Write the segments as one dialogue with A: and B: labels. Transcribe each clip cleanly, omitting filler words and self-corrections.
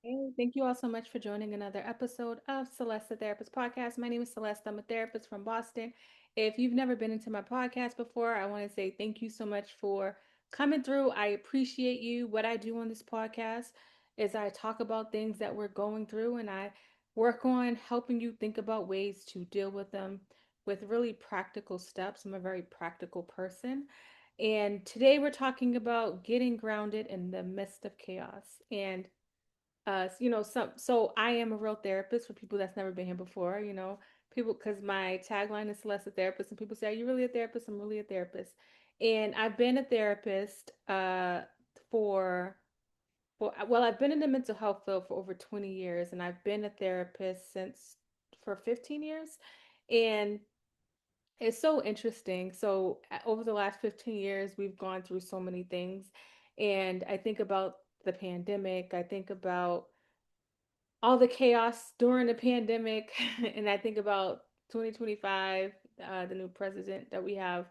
A: Hey, thank you all so much for joining another episode of Celeste the Therapist Podcast. My name is Celeste. I'm a therapist from Boston. If you've never been into my podcast before, I want to say thank you so much for coming through. I appreciate you. What I do on this podcast is I talk about things that we're going through and I work on helping you think about ways to deal with them with really practical steps. I'm a very practical person. And today we're talking about getting grounded in the midst of chaos. And so I am a real therapist for people that's never been here before, people, because my tagline is Celeste the Therapist, and people say, "Are you really a therapist?" I'm really a therapist. And I've been a therapist for well, I've been in the mental health field for over 20 years, and I've been a therapist since for 15 years. And it's so interesting. So over the last 15 years, we've gone through so many things. And I think about the pandemic, I think about all the chaos during the pandemic, and I think about 2025, the new president that we have,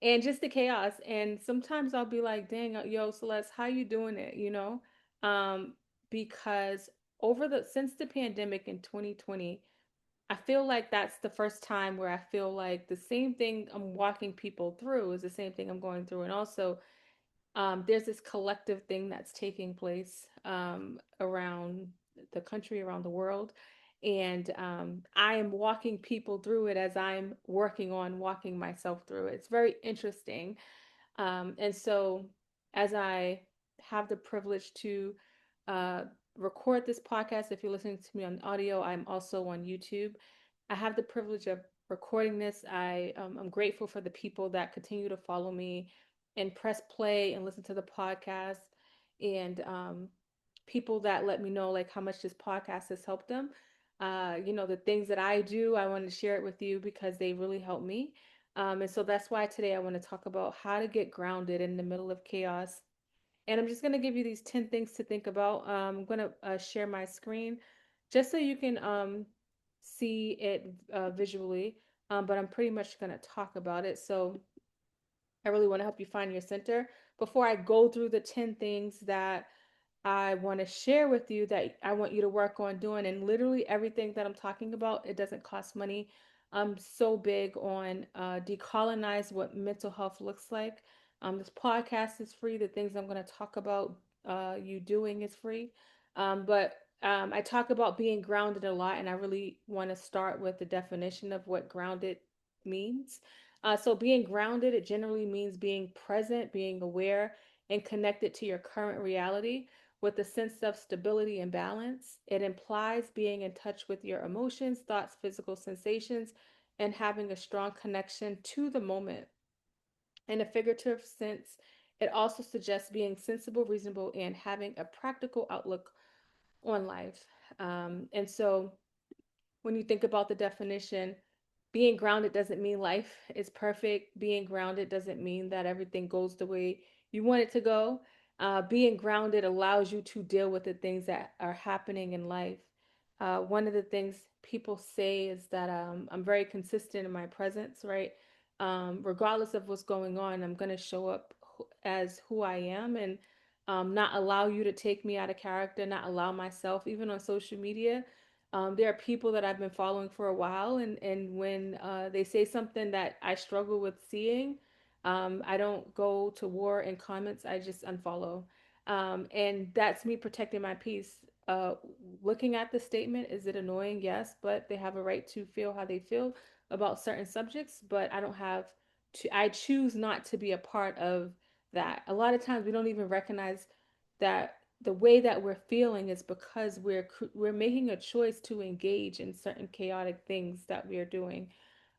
A: and just the chaos. And sometimes I'll be like, "Dang, yo, Celeste, how you doing it?" Um, because over the since the pandemic in 2020, I feel like that's the first time where I feel like the same thing I'm walking people through is the same thing I'm going through, and also there's this collective thing that's taking place around the country, around the world. And I am walking people through it as I'm working on walking myself through it. It's very interesting. And so, as I have the privilege to uh, record this podcast, if you're listening to me on audio, I'm also on YouTube. I have the privilege of recording this. I'm grateful for the people that continue to follow me and press play and listen to the podcast, and people that let me know like how much this podcast has helped them. The things that I do, I want to share it with you because they really help me. And so that's why today I want to talk about how to get grounded in the middle of chaos. And I'm just going to give you these 10 things to think about. I'm going to share my screen just so you can see it visually. But I'm pretty much going to talk about it. So I really want to help you find your center. Before I go through the 10 things that I want to share with you that I want you to work on doing. And literally everything that I'm talking about, it doesn't cost money. I'm so big on decolonize what mental health looks like. This podcast is free. The things I'm going to talk about you doing is free. But I talk about being grounded a lot, and I really want to start with the definition of what grounded means. So being grounded, it generally means being present, being aware, and connected to your current reality with a sense of stability and balance. It implies being in touch with your emotions, thoughts, physical sensations, and having a strong connection to the moment. In a figurative sense, it also suggests being sensible, reasonable, and having a practical outlook on life. And so when you think about the definition, being grounded doesn't mean life is perfect. Being grounded doesn't mean that everything goes the way you want it to go. Being grounded allows you to deal with the things that are happening in life. One of the things people say is that I'm very consistent in my presence, right? Regardless of what's going on, I'm going to show up as who I am, and not allow you to take me out of character, not allow myself, even on social media. There are people that I've been following for a while, and when they say something that I struggle with seeing, I don't go to war in comments. I just unfollow, and that's me protecting my peace. Looking at the statement, is it annoying? Yes, but they have a right to feel how they feel about certain subjects. But I don't have to. I choose not to be a part of that. A lot of times we don't even recognize that the way that we're feeling is because we're making a choice to engage in certain chaotic things that we are doing.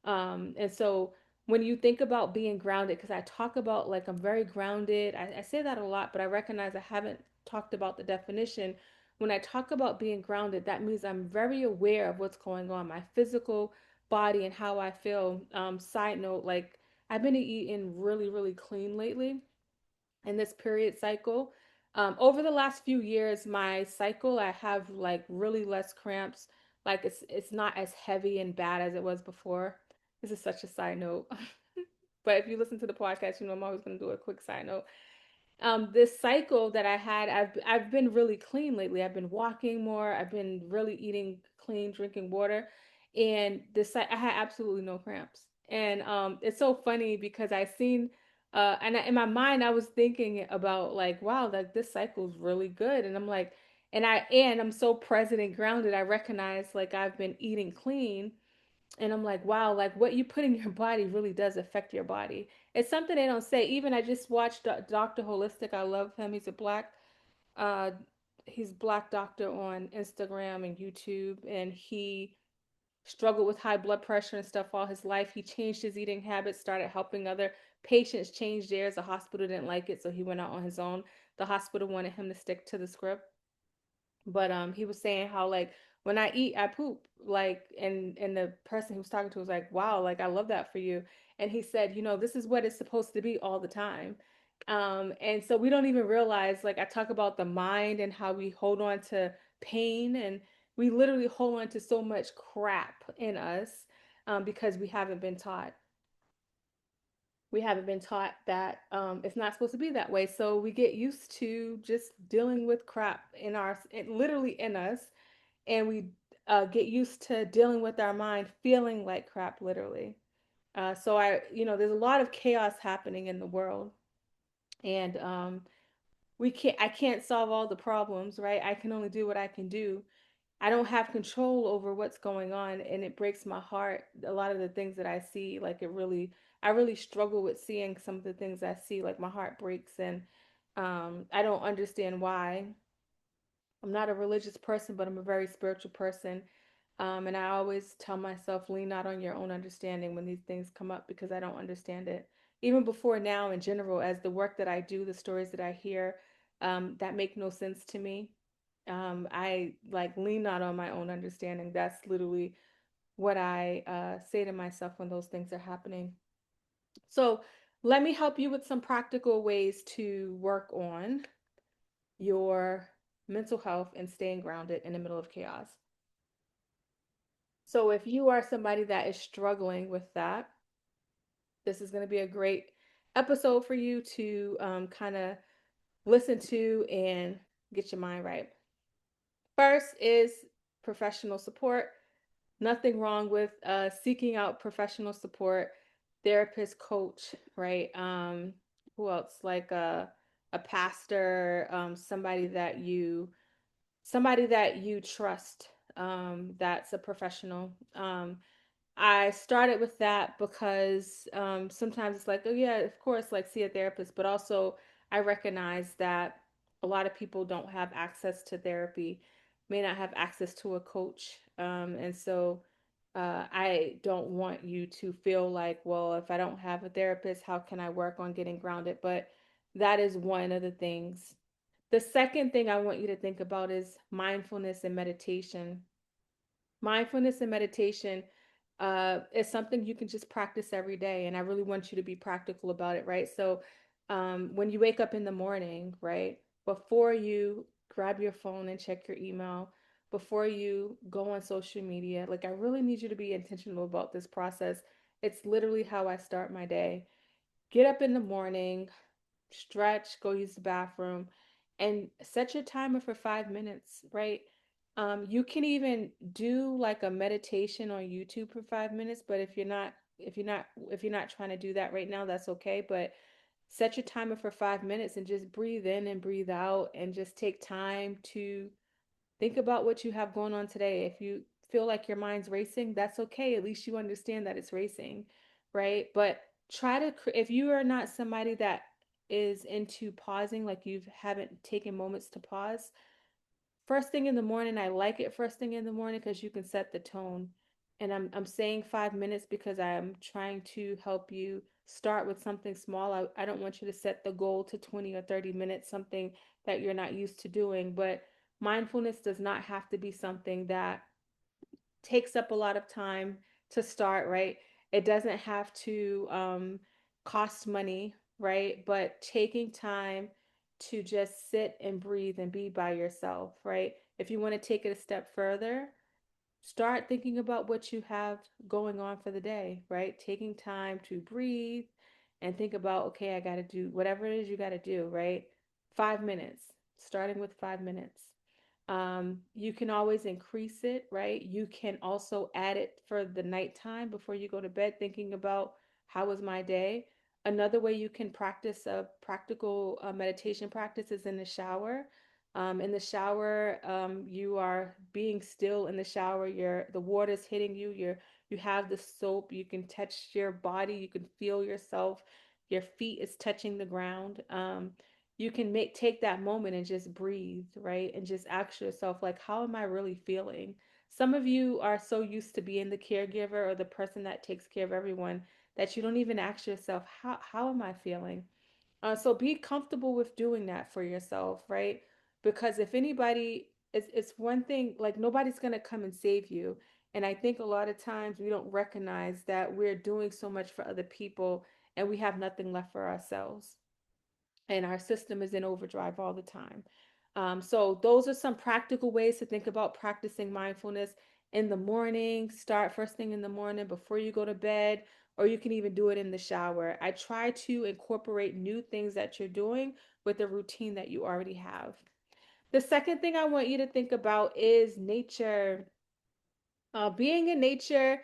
A: And so when you think about being grounded, because I talk about like I'm very grounded, I say that a lot, but I recognize I haven't talked about the definition. When I talk about being grounded, that means I'm very aware of what's going on, my physical body and how I feel. Side note, like I've been eating really, really clean lately in this period cycle. Over the last few years, my cycle, I have like really less cramps. Like it's not as heavy and bad as it was before. This is such a side note. But if you listen to the podcast, you know I'm always going to do a quick side note. this cycle that I had, I've been really clean lately. I've been walking more. I've been really eating clean, drinking water, and I had absolutely no cramps. And it's so funny because I seen, in my mind I was thinking about like, wow, like this cycle's really good, and I'm like, I'm so present and grounded. I recognize like I've been eating clean, and I'm like, wow, like what you put in your body really does affect your body. It's something they don't say. Even I just watched Dr. Holistic. I love him. Uh, he's black doctor on Instagram and YouTube, and he struggled with high blood pressure and stuff all his life. He changed his eating habits, started helping other patients change theirs. The hospital didn't like it, so he went out on his own. The hospital wanted him to stick to the script, but he was saying how like when I eat I poop, like, and the person who was talking to was like, wow, like I love that for you. And he said, this is what it's supposed to be all the time. And so we don't even realize, like I talk about the mind and how we hold on to pain, and we literally hold on to so much crap in us, because we haven't been taught that it's not supposed to be that way. So we get used to just dealing with crap literally in us, and we get used to dealing with our mind feeling like crap, literally. There's a lot of chaos happening in the world, and I can't solve all the problems, right? I can only do what I can do. I don't have control over what's going on, and it breaks my heart. A lot of the things that I see, like I really struggle with seeing some of the things I see. Like my heart breaks, and I don't understand why. I'm not a religious person, but I'm a very spiritual person. And I always tell myself, lean not on your own understanding when these things come up, because I don't understand it. Even before now, in general, as the work that I do, the stories that I hear, that make no sense to me. I like lean not on my own understanding. That's literally what I say to myself when those things are happening. So, let me help you with some practical ways to work on your mental health and staying grounded in the middle of chaos. So, if you are somebody that is struggling with that, this is going to be a great episode for you to kind of listen to and get your mind right. First is professional support. Nothing wrong with seeking out professional support, therapist, coach, right? Who else? Like a pastor, somebody that you trust, that's a professional. I started with that because sometimes it's like, oh yeah, of course, like see a therapist, but also I recognize that a lot of people don't have access to therapy, may not have access to a coach, and so I don't want you to feel like, well, if I don't have a therapist, how can I work on getting grounded? But that is one of the things. The second thing I want you to think about is mindfulness and meditation. Mindfulness and meditation is something you can just practice every day. And I really want you to be practical about it, right? So when you wake up in the morning, right, before you grab your phone and check your email, before you go on social media, like I really need you to be intentional about this process. It's literally how I start my day. Get up in the morning, stretch, go use the bathroom, and set your timer for 5 minutes, right? You can even do like a meditation on YouTube for 5 minutes, but if you're not trying to do that right now, that's okay. But set your timer for 5 minutes and just breathe in and breathe out, and just take time to think about what you have going on today. If you feel like your mind's racing, that's okay. At least you understand that it's racing, right? But if you are not somebody that is into pausing, like you haven't taken moments to pause, first thing in the morning, I like it first thing in the morning because you can set the tone. And I'm saying 5 minutes because I'm trying to help you start with something small. I don't want you to set the goal to 20 or 30 minutes, something that you're not used to doing. But mindfulness does not have to be something that takes up a lot of time to start, right? It doesn't have to cost money, right? But taking time to just sit and breathe and be by yourself, right? If you want to take it a step further, start thinking about what you have going on for the day, right? Taking time to breathe and think about, okay, I got to do whatever it is you got to do, right? 5 minutes, starting with 5 minutes. You can always increase it, right? You can also add it for the nighttime before you go to bed, thinking about how was my day. Another way you can practice a practical meditation practice is in the shower. In the shower, you are being still in the shower. The water's hitting you. You have the soap. You can touch your body. You can feel yourself. Your feet is touching the ground. You can take that moment and just breathe, right? And just ask yourself, like, how am I really feeling? Some of you are so used to being the caregiver or the person that takes care of everyone that you don't even ask yourself, how am I feeling? So be comfortable with doing that for yourself, right? Because if anybody, it's one thing, like nobody's going to come and save you. And I think a lot of times we don't recognize that we're doing so much for other people and we have nothing left for ourselves, and our system is in overdrive all the time. So, those are some practical ways to think about practicing mindfulness in the morning. Start first thing in the morning before you go to bed, or you can even do it in the shower. I try to incorporate new things that you're doing with the routine that you already have. The second thing I want you to think about is nature. Being in nature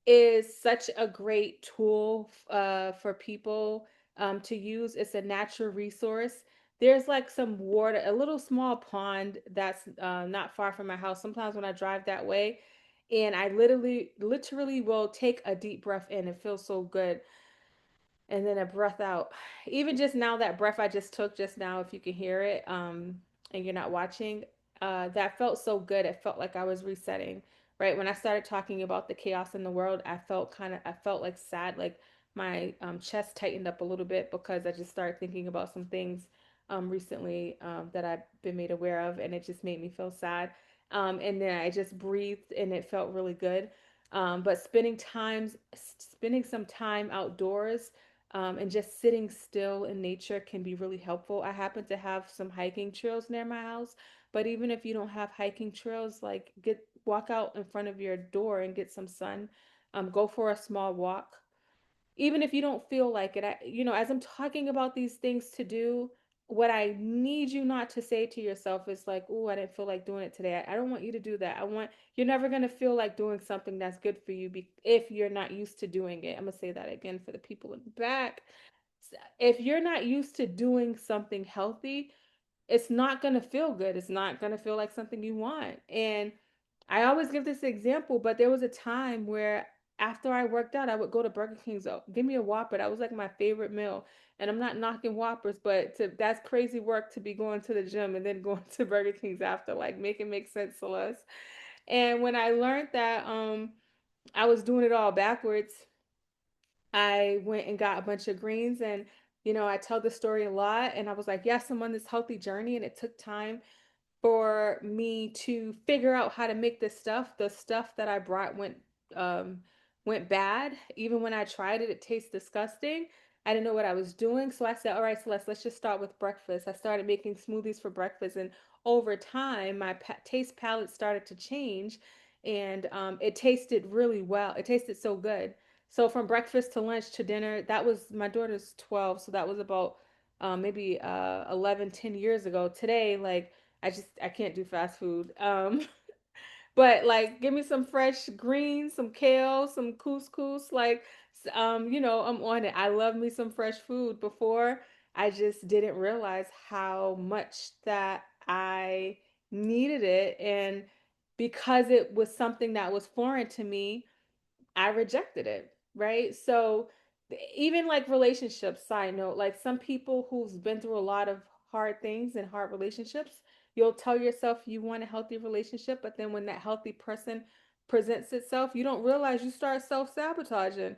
A: is such a great tool for people to use. It's a natural resource. There's like some water, a little small pond that's not far from my house. Sometimes when I drive that way, and I literally will take a deep breath in. It feels so good, and then a breath out. Even just now, that breath I just took just now, if you can hear it, and you're not watching, that felt so good. It felt like I was resetting. Right when I started talking about the chaos in the world, I felt like sad, like my chest tightened up a little bit because I just started thinking about some things recently that I've been made aware of, and it just made me feel sad. And then I just breathed, and it felt really good. But spending some time outdoors and just sitting still in nature can be really helpful. I happen to have some hiking trails near my house, but even if you don't have hiking trails, like get walk out in front of your door and get some sun. Go for a small walk, even if you don't feel like it. As I'm talking about these things to do, what I need you not to say to yourself is like, "Oh, I didn't feel like doing it today." I don't want you to do that. You're never going to feel like doing something that's good for you if you're not used to doing it. I'm going to say that again for the people in the back. If you're not used to doing something healthy, it's not going to feel good. It's not going to feel like something you want. And I always give this example, but there was a time where after I worked out, I would go to Burger King's. Oh, give me a Whopper. That was like my favorite meal. And I'm not knocking Whoppers, but that's crazy work to be going to the gym and then going to Burger King's after. Like, make it make sense, Celeste. And when I learned that I was doing it all backwards, I went and got a bunch of greens. And I tell this story a lot, and I was like, yes, I'm on this healthy journey, and it took time for me to figure out how to make this stuff. The stuff that I brought um went bad. Even when I tried it, it tastes disgusting. I didn't know what I was doing. So I said, all right, Celeste, let's just start with breakfast. I started making smoothies for breakfast, and over time my taste palette started to change, and it tasted really well. It tasted so good. So from breakfast to lunch to dinner, that was my daughter's 12, so that was about maybe 11, 10 years ago. Today, like, I can't do fast food. But like, give me some fresh greens, some kale, some couscous. Like, I'm on it. I love me some fresh food. Before, I just didn't realize how much that I needed it, and because it was something that was foreign to me, I rejected it, right? So even like relationships, side note, like some people who's been through a lot of hard things and hard relationships, you'll tell yourself you want a healthy relationship, but then when that healthy person presents itself, you don't realize you start self-sabotaging.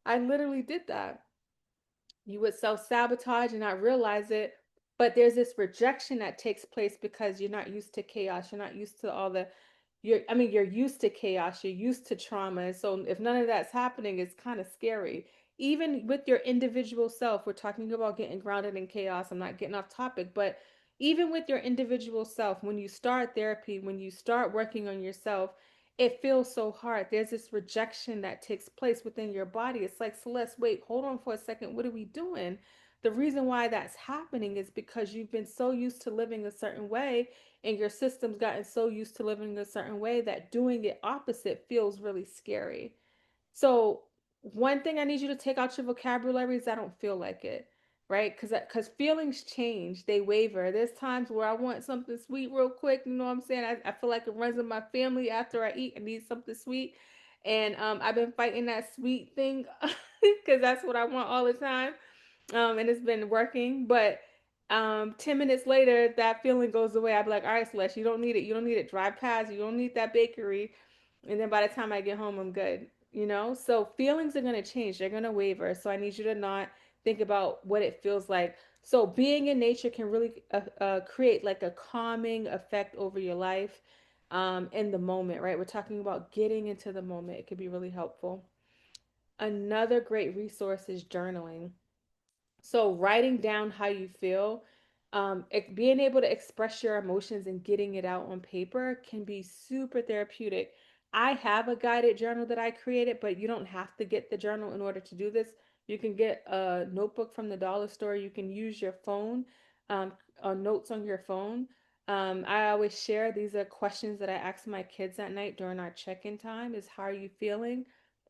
A: I literally did that. You would self-sabotage and not realize it, but there's this rejection that takes place because you're not used to chaos. You're not used to all the you're used to chaos, you're used to trauma. And so if none of that's happening, it's kind of scary. Even with your individual self, we're talking about getting grounded in chaos. I'm not getting off topic, but even with your individual self, when you start therapy, when you start working on yourself, it feels so hard. There's this rejection that takes place within your body. It's like, Celeste, wait, hold on for a second. What are we doing? The reason why that's happening is because you've been so used to living a certain way, and your system's gotten so used to living a certain way that doing it opposite feels really scary. So one thing I need you to take out your vocabulary is I don't feel like it, right? Because feelings change, they waver. There's times where I want something sweet real quick. You know what I'm saying? I feel like it runs in my family. After I eat, I need something sweet, and I've been fighting that sweet thing because that's what I want all the time, and it's been working. But 10 minutes later, that feeling goes away. I'd be like, all right, Celeste, you don't need it. You don't need it. Drive past. You don't need that bakery. And then by the time I get home, I'm good. So feelings are going to change. They're going to waver. So I need you to not think about what it feels like. So being in nature can really create like a calming effect over your life, in the moment, right? We're talking about getting into the moment. It could be really helpful. Another great resource is journaling. So writing down how you feel, being able to express your emotions and getting it out on paper can be super therapeutic. I have a guided journal that I created, but you don't have to get the journal in order to do this. You can get a notebook from the dollar store. You can use your phone, um, notes on your phone. I always share, these are questions that I ask my kids at night during our check-in time: is how are you feeling?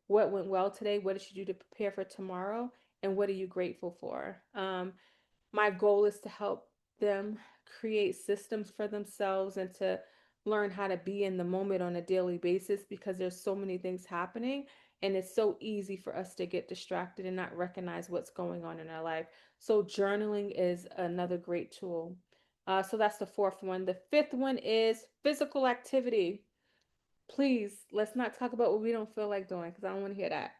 A: What went well today? What did you do to prepare for tomorrow? And what are you grateful for? My goal is to help them create systems for themselves and to learn how to be in the moment on a daily basis, because there's so many things happening, and it's so easy for us to get distracted and not recognize what's going on in our life. So journaling is another great tool. So that's the fourth one. The fifth one is physical activity. Please, let's not talk about what we don't feel like doing, because I don't want to hear that.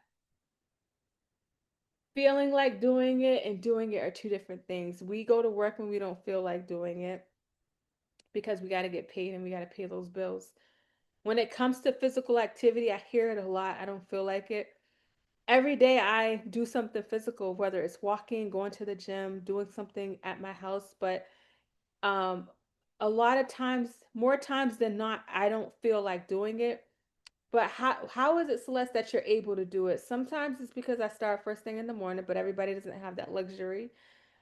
A: Feeling like doing it and doing it are two different things. We go to work when we don't feel like doing it because we got to get paid and we got to pay those bills. When it comes to physical activity, I hear it a lot. I don't feel like it. Every day I do something physical, whether it's walking, going to the gym, doing something at my house. But um, a lot of times, more times than not, I don't feel like doing it. But how is it, Celeste, that you're able to do it? Sometimes it's because I start first thing in the morning, but everybody doesn't have that luxury.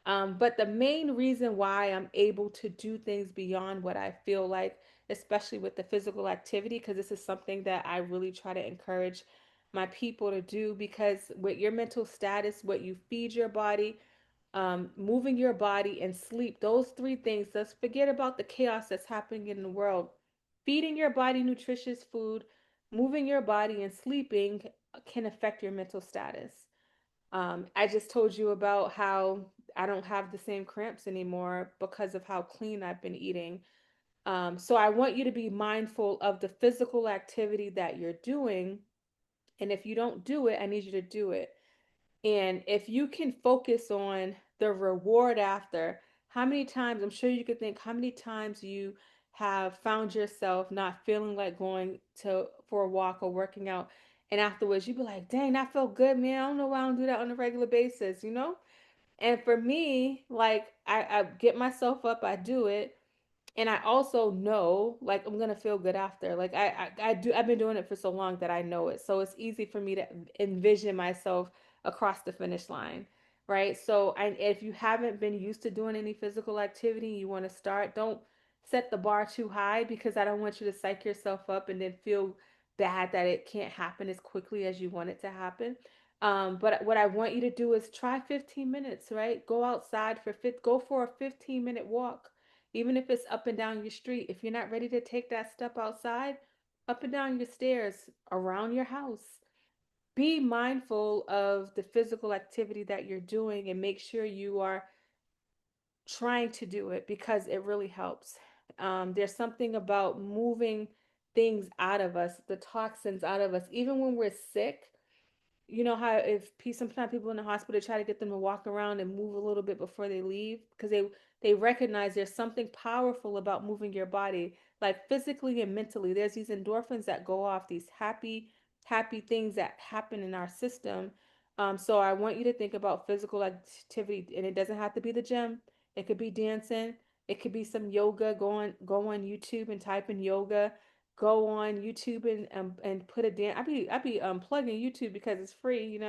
A: But the main reason why I'm able to do things beyond what I feel like, especially with the physical activity, because this is something that I really try to encourage my people to do, because with your mental status, what you feed your body, moving your body, and sleep, those three things, let's forget about the chaos that's happening in the world. Feeding your body nutritious food, moving your body, and sleeping can affect your mental status. I just told you about how I don't have the same cramps anymore because of how clean I've been eating. So I want you to be mindful of the physical activity that you're doing. And if you don't do it, I need you to do it. And if you can focus on the reward after, how many times, I'm sure you could think how many times you have found yourself not feeling like going to for a walk or working out. And afterwards you be like, dang, that felt good, man. I don't know why I don't do that on a regular basis. And for me, like I get myself up, I do it, and I also know like I'm gonna feel good after. Like I do. I've been doing it for so long that I know it, so it's easy for me to envision myself across the finish line, right? So if you haven't been used to doing any physical activity, you want to start. Don't set the bar too high, because I don't want you to psych yourself up and then feel bad that it can't happen as quickly as you want it to happen. But what I want you to do is try 15 minutes, right? Go outside go for a 15-minute walk, even if it's up and down your street. If you're not ready to take that step outside, up and down your stairs around your house. Be mindful of the physical activity that you're doing and make sure you are trying to do it, because it really helps. There's something about moving things out of us, the toxins out of us, even when we're sick. You know how if sometimes people in the hospital try to get them to walk around and move a little bit before they leave, because they recognize there's something powerful about moving your body, like physically and mentally. There's these endorphins that go off, these happy things that happen in our system. So I want you to think about physical activity, and it doesn't have to be the gym. It could be dancing. It could be some yoga. Go on YouTube and type in yoga. Go on YouTube and put a dance. I be plugging YouTube because it's free.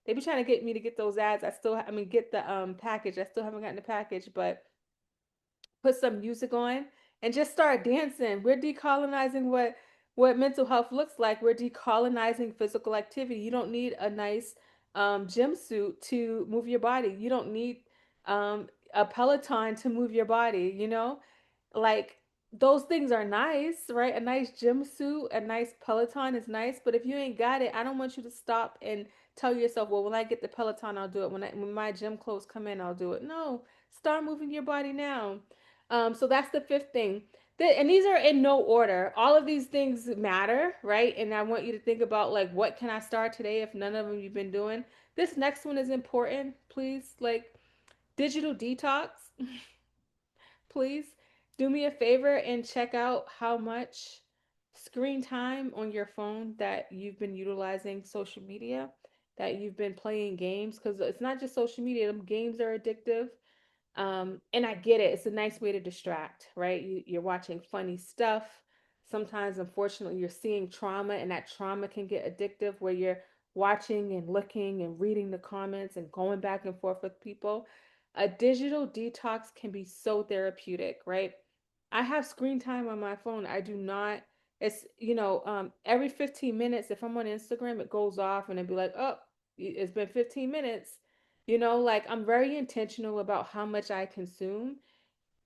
A: They be trying to get me to get those ads. I mean, get the package. I still haven't gotten the package, but put some music on and just start dancing. We're decolonizing what mental health looks like. We're decolonizing physical activity. You don't need a nice gym suit to move your body. You don't need a Peloton to move your body. Like those things are nice, right? A nice gym suit, a nice Peloton is nice, but if you ain't got it, I don't want you to stop and tell yourself, well, when I get the Peloton, I'll do it. When my gym clothes come in, I'll do it. No, start moving your body now. So that's the fifth thing. And these are in no order. All of these things matter, right? And I want you to think about like, what can I start today if none of them you've been doing? This next one is important, please. Like digital detox. Please do me a favor and check out how much screen time on your phone that you've been utilizing social media, that you've been playing games, because it's not just social media. Them games are addictive. And I get it. It's a nice way to distract, right? You're watching funny stuff. Sometimes, unfortunately, you're seeing trauma, and that trauma can get addictive where you're watching and looking and reading the comments and going back and forth with people. A digital detox can be so therapeutic, right? I have screen time on my phone. I do not. Every 15 minutes, if I'm on Instagram, it goes off and it'd be like, oh, it's been 15 minutes. Like I'm very intentional about how much I consume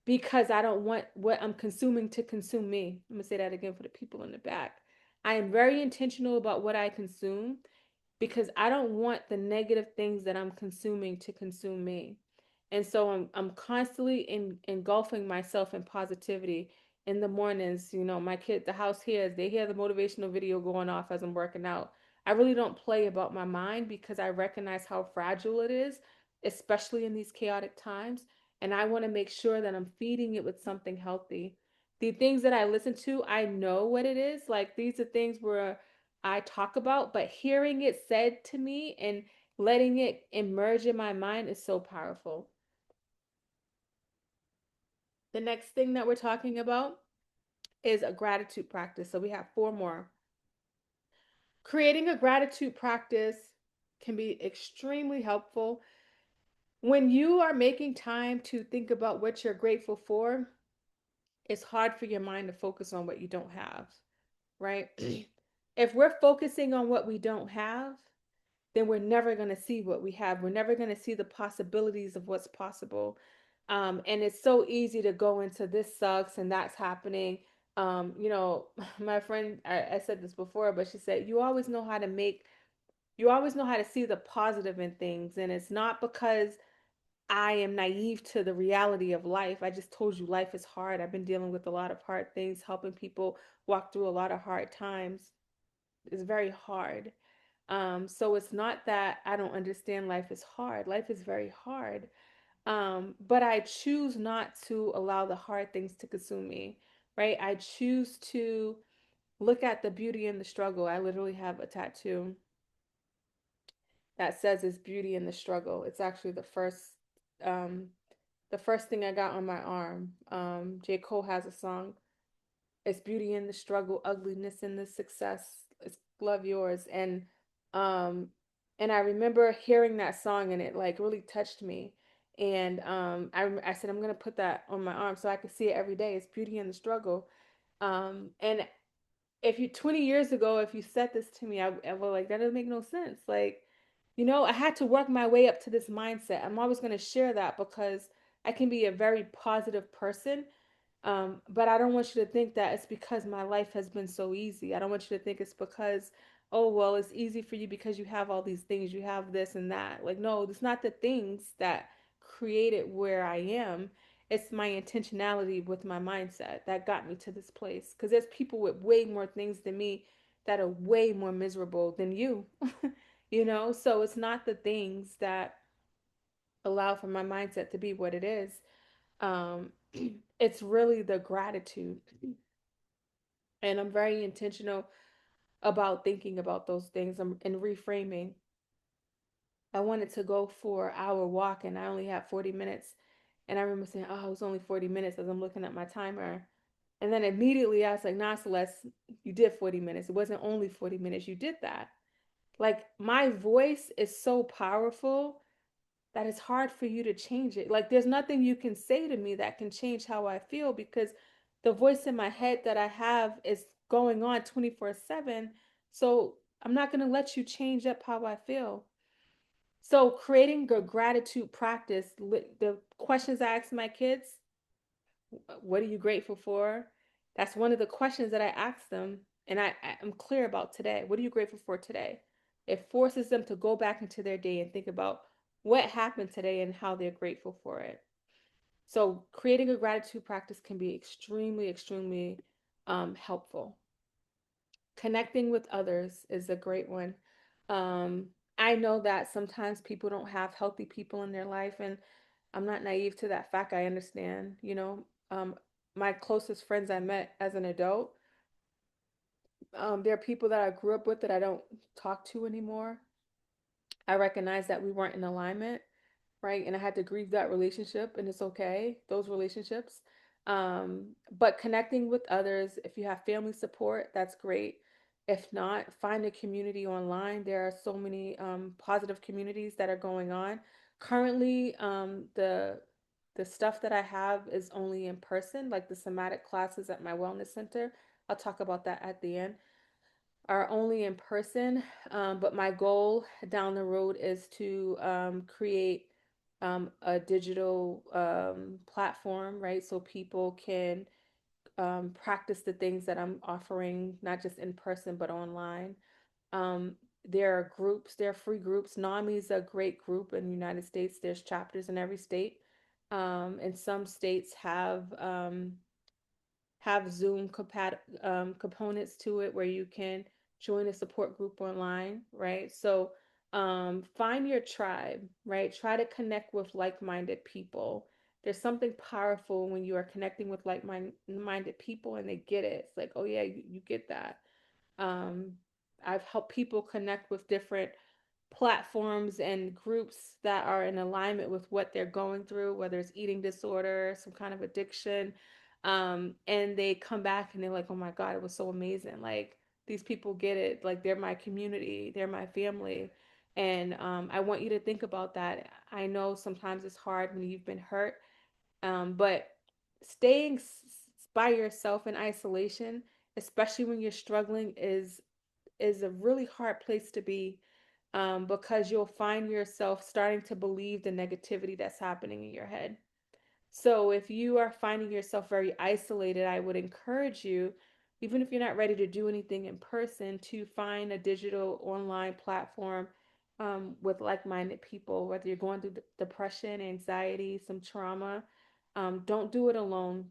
A: because I don't want what I'm consuming to consume me. I'm going to say that again for the people in the back. I am very intentional about what I consume because I don't want the negative things that I'm consuming to consume me. And so I'm constantly engulfing myself in positivity in the mornings. My kid, the house hears, they hear the motivational video going off as I'm working out. I really don't play about my mind because I recognize how fragile it is, especially in these chaotic times. And I want to make sure that I'm feeding it with something healthy. The things that I listen to, I know what it is. Like these are things where I talk about, but hearing it said to me and letting it emerge in my mind is so powerful. The next thing that we're talking about is a gratitude practice. So we have four more. Creating a gratitude practice can be extremely helpful. When you are making time to think about what you're grateful for, it's hard for your mind to focus on what you don't have, right? If we're focusing on what we don't have, then we're never going to see what we have. We're never going to see the possibilities of what's possible. And it's so easy to go into this sucks and that's happening. My friend, I said this before, but she said, you always know how to see the positive in things. And it's not because I am naive to the reality of life. I just told you life is hard. I've been dealing with a lot of hard things, helping people walk through a lot of hard times. It's very hard. So it's not that I don't understand life is hard. Life is very hard. But I choose not to allow the hard things to consume me, right? I choose to look at the beauty in the struggle. I literally have a tattoo that says it's beauty in the struggle. It's actually um, the first thing I got on my arm. J. Cole has a song. It's beauty in the struggle, ugliness in the success. It's love yours. Um and I remember hearing that song and it like really touched me. And I said I'm gonna put that on my arm so I can see it every day. It's beauty in the struggle. And if you 20 years ago, if you said this to me, I was like, that doesn't make no sense. Like, I had to work my way up to this mindset. I'm always going to share that because I can be a very positive person. But I don't want you to think that it's because my life has been so easy. I don't want you to think it's because, oh, well, it's easy for you because you have all these things, you have this and that. Like, no, it's not the things that created where I am. It's my intentionality with my mindset that got me to this place. Because there's people with way more things than me that are way more miserable than you, So it's not the things that allow for my mindset to be what it is. Um, it's really the gratitude. And I'm very intentional about thinking about those things and reframing. I wanted to go for an hour walk and I only had 40 minutes. And I remember saying, oh, it was only 40 minutes as I'm looking at my timer. And then immediately I was like, nah, Celeste, you did 40 minutes. It wasn't only 40 minutes. You did that. Like my voice is so powerful that it's hard for you to change it. Like there's nothing you can say to me that can change how I feel because the voice in my head that I have is going on 24/7. So I'm not going to let you change up how I feel. So creating a gratitude practice, the questions I ask my kids, what are you grateful for? That's one of the questions that I ask them, and I'm clear about today. What are you grateful for today? It forces them to go back into their day and think about what happened today and how they're grateful for it. So, creating a gratitude practice can be extremely, extremely helpful. Connecting with others is a great one. Um, I know that sometimes people don't have healthy people in their life, and I'm not naive to that fact. I understand, my closest friends I met as an adult, there are people that I grew up with that I don't talk to anymore. I recognize that we weren't in alignment, right? And I had to grieve that relationship, and it's okay, those relationships. But connecting with others, if you have family support, that's great. If not, find a community online. There are so many positive communities that are going on. Currently, the stuff that I have is only in person, like the somatic classes at my wellness center. I'll talk about that at the end, are only in person. But my goal down the road is to create a digital platform, right? So people can practice the things that I'm offering, not just in person, but online. Um, there are groups, there are free groups. NAMI is a great group in the United States. There's chapters in every state. And some states have Zoom components to it where you can join a support group online, right? So find your tribe, right? Try to connect with like minded people. There's something powerful when you are connecting with like minded people and they get it. It's like, oh, yeah, you get that. Um, I've helped people connect with different platforms and groups that are in alignment with what they're going through, whether it's eating disorder, some kind of addiction. And they come back and they're like, oh my God, it was so amazing. Like these people get it. Like they're my community, they're my family. And I want you to think about that. I know sometimes it's hard when you've been hurt, but staying by yourself in isolation, especially when you're struggling, is a really hard place to be, because you'll find yourself starting to believe the negativity that's happening in your head. So if you are finding yourself very isolated, I would encourage you, even if you're not ready to do anything in person, to find a digital online platform with like minded people, whether you're going through depression, anxiety, some trauma. Don't do it alone.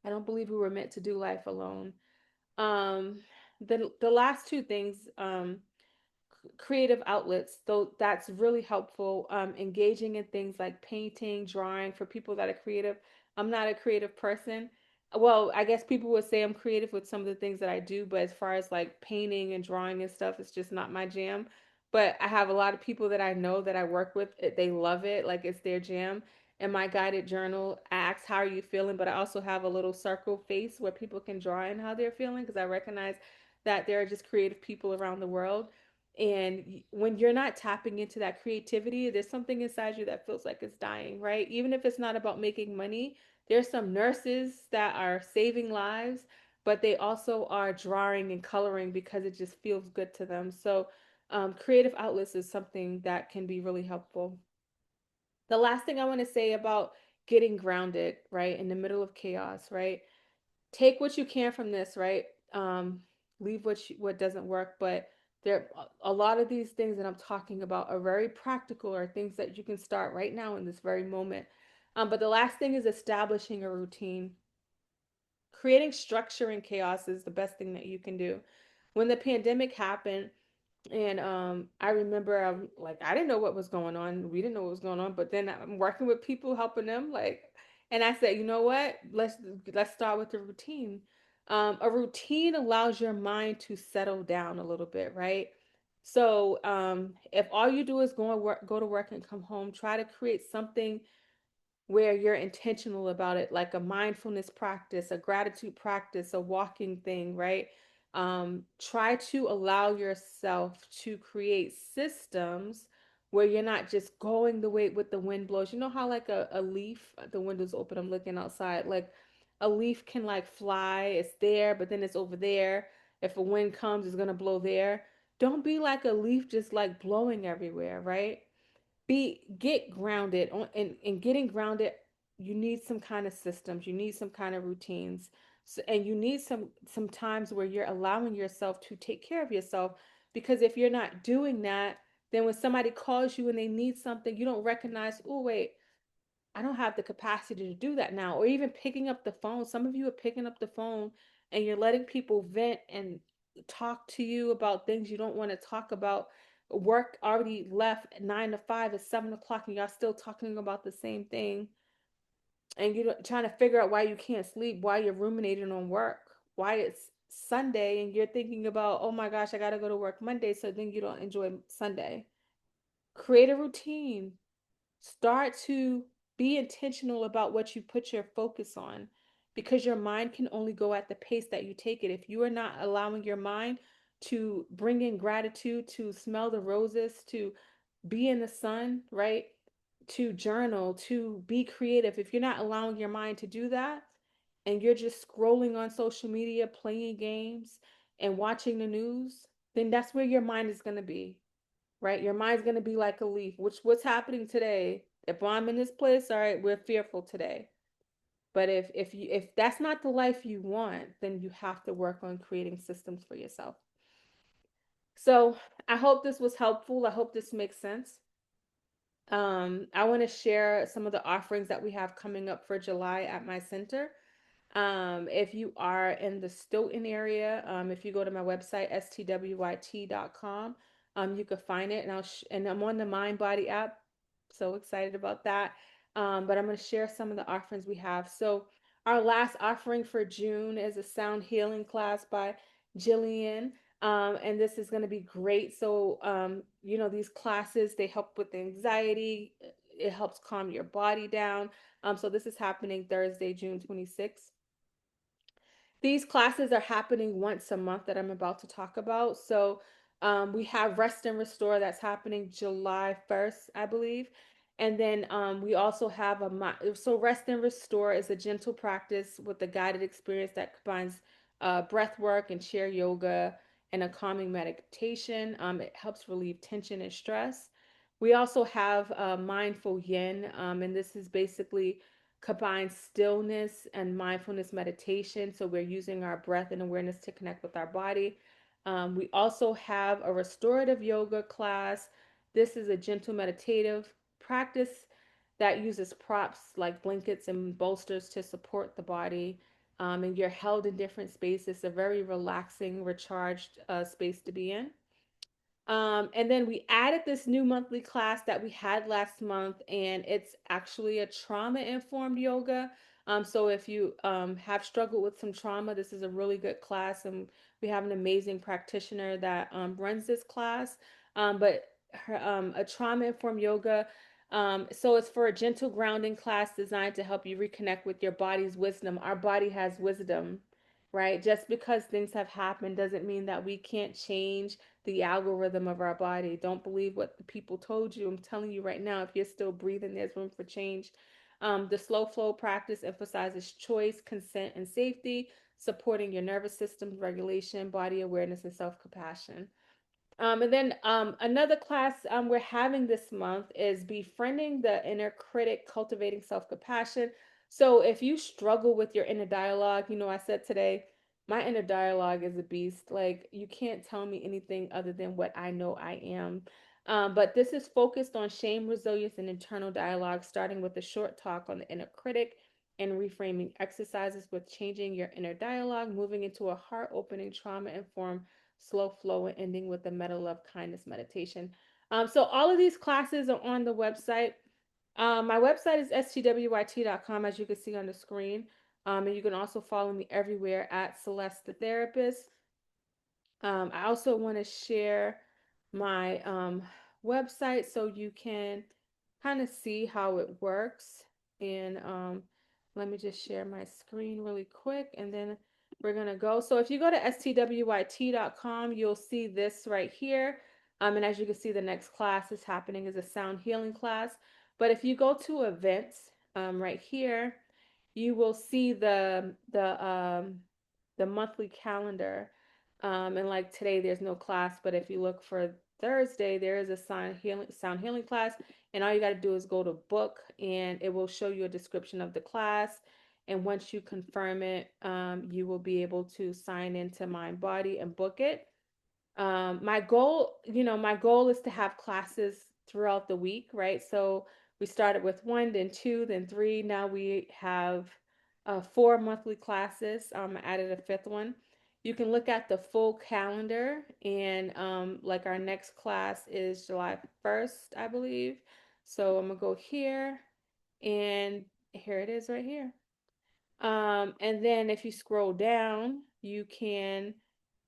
A: I don't believe we were meant to do life alone. Um, the last two things, creative outlets, though that's really helpful. Engaging in things like painting, drawing for people that are creative. I'm not a creative person. Well, I guess people would say I'm creative with some of the things that I do, but as far as like painting and drawing and stuff, it's just not my jam. But I have a lot of people that I know that I work with, they love it, like it's their jam. In my guided journal, I ask, how are you feeling? But I also have a little circle face where people can draw in how they're feeling because I recognize that there are just creative people around the world. And when you're not tapping into that creativity, there's something inside you that feels like it's dying, right? Even if it's not about making money, there's some nurses that are saving lives, but they also are drawing and coloring because it just feels good to them. So, creative outlets is something that can be really helpful. The last thing I want to say about getting grounded, right, in the middle of chaos, right? Take what you can from this, right? Leave what doesn't work, but there a lot of these things that I'm talking about are very practical, or things that you can start right now in this very moment. But the last thing is establishing a routine. Creating structure in chaos is the best thing that you can do. When the pandemic happened, and I remember I'm like, I didn't know what was going on. We didn't know what was going on. But then I'm working with people, helping them. Like, and I said, you know what? Let's start with the routine. A routine allows your mind to settle down a little bit, right? So if all you do is go to work and come home, try to create something where you're intentional about it, like a mindfulness practice, a gratitude practice, a walking thing, right? Try to allow yourself to create systems where you're not just going the way with the wind blows. You know how like a leaf, the window's open, I'm looking outside, like a leaf can like fly, it's there, but then it's over there. If a wind comes, it's gonna blow there. Don't be like a leaf just like blowing everywhere, right? Get grounded on, and getting grounded, you need some kind of systems, you need some kind of routines. So, and you need some times where you're allowing yourself to take care of yourself, because if you're not doing that, then when somebody calls you and they need something, you don't recognize, oh wait, I don't have the capacity to do that now. Or even picking up the phone. Some of you are picking up the phone and you're letting people vent and talk to you about things you don't want to talk about. Work already left at 9 to 5, at 7 o'clock, and y'all still talking about the same thing. And you're trying to figure out why you can't sleep, why you're ruminating on work, why it's Sunday and you're thinking about, oh my gosh, I got to go to work Monday. So then you don't enjoy Sunday. Create a routine. Start to be intentional about what you put your focus on, because your mind can only go at the pace that you take it. If you are not allowing your mind to bring in gratitude, to smell the roses, to be in the sun, right? To journal, to be creative. If you're not allowing your mind to do that and you're just scrolling on social media, playing games, and watching the news, then that's where your mind is going to be, right? Your mind's going to be like a leaf, which what's happening today. If I'm in this place, all right, we're fearful today. But if that's not the life you want, then you have to work on creating systems for yourself. So I hope this was helpful. I hope this makes sense. I want to share some of the offerings that we have coming up for July at my center. If you are in the Stoughton area, if you go to my website, stwyt.com, you can find it. And I'm on the Mind Body app. So excited about that. But I'm going to share some of the offerings we have. So our last offering for June is a sound healing class by Jillian. And this is going to be great. So, these classes, they help with anxiety. It helps calm your body down. So this is happening Thursday, June 26th. These classes are happening once a month that I'm about to talk about. So we have Rest and Restore that's happening July 1st, I believe. And then we also have so Rest and Restore is a gentle practice with a guided experience that combines breath work and chair yoga and a calming meditation. It helps relieve tension and stress. We also have Mindful Yin, and this is basically combine stillness and mindfulness meditation. So we're using our breath and awareness to connect with our body. We also have a restorative yoga class. This is a gentle meditative practice that uses props like blankets and bolsters to support the body. And you're held in different spaces. A very relaxing, recharged space to be in. And then we added this new monthly class that we had last month, and it's actually a trauma informed yoga. So if you have struggled with some trauma, this is a really good class, and we have an amazing practitioner that runs this class. But a trauma informed yoga. So it's for a gentle grounding class designed to help you reconnect with your body's wisdom. Our body has wisdom, right? Just because things have happened doesn't mean that we can't change the algorithm of our body. Don't believe what the people told you. I'm telling you right now, if you're still breathing, there's room for change. The slow flow practice emphasizes choice, consent, and safety, supporting your nervous system's regulation, body awareness, and self compassion. And then another class we're having this month is Befriending the Inner Critic, Cultivating Self Compassion. So if you struggle with your inner dialogue, I said today, my inner dialogue is a beast. Like, you can't tell me anything other than what I know I am. But this is focused on shame, resilience, and internal dialogue, starting with a short talk on the inner critic and reframing exercises with changing your inner dialogue, moving into a heart opening, trauma informed slow flow, and ending with the meta love kindness meditation. So all of these classes are on the website. My website is stwyt.com, as you can see on the screen. And you can also follow me everywhere at Celeste the Therapist. I also want to share my website so you can kind of see how it works. And let me just share my screen really quick, and then we're gonna go. So if you go to stwyt.com, you'll see this right here. And as you can see, the next class is happening is a sound healing class. But if you go to events, right here, you will see the monthly calendar. And like today, there's no class, but if you look for Thursday, there is a sound healing class, and all you got to do is go to book, and it will show you a description of the class. And once you confirm it, you will be able to sign into Mind Body and book it. My goal is to have classes throughout the week, right? So we started with one, then two, then three. Now we have four monthly classes. I added a fifth one. You can look at the full calendar, and like our next class is July 1st, I believe. So I'm gonna go here, and here it is right here. And then if you scroll down, you can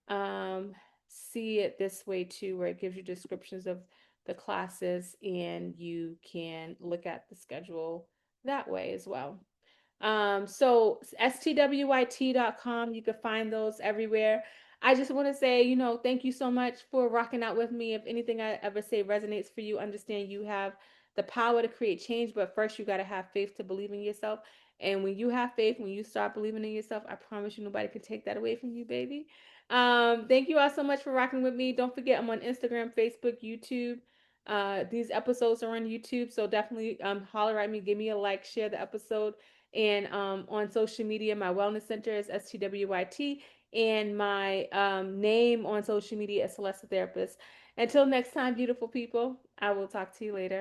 A: um, see it this way too, where it gives you descriptions of the classes, and you can look at the schedule that way as well. So stwyt.com, you can find those everywhere. I just want to say, thank you so much for rocking out with me. If anything I ever say resonates for you, understand you have the power to create change, but first you got to have faith to believe in yourself. And when you have faith, when you start believing in yourself, I promise you nobody can take that away from you, baby. Thank you all so much for rocking with me. Don't forget, I'm on Instagram, Facebook, YouTube. These episodes are on YouTube, so definitely holler at me, give me a like, share the episode. And on social media, my wellness center is STWYT, and my name on social media is Celeste The Therapist. Until next time, beautiful people, I will talk to you later.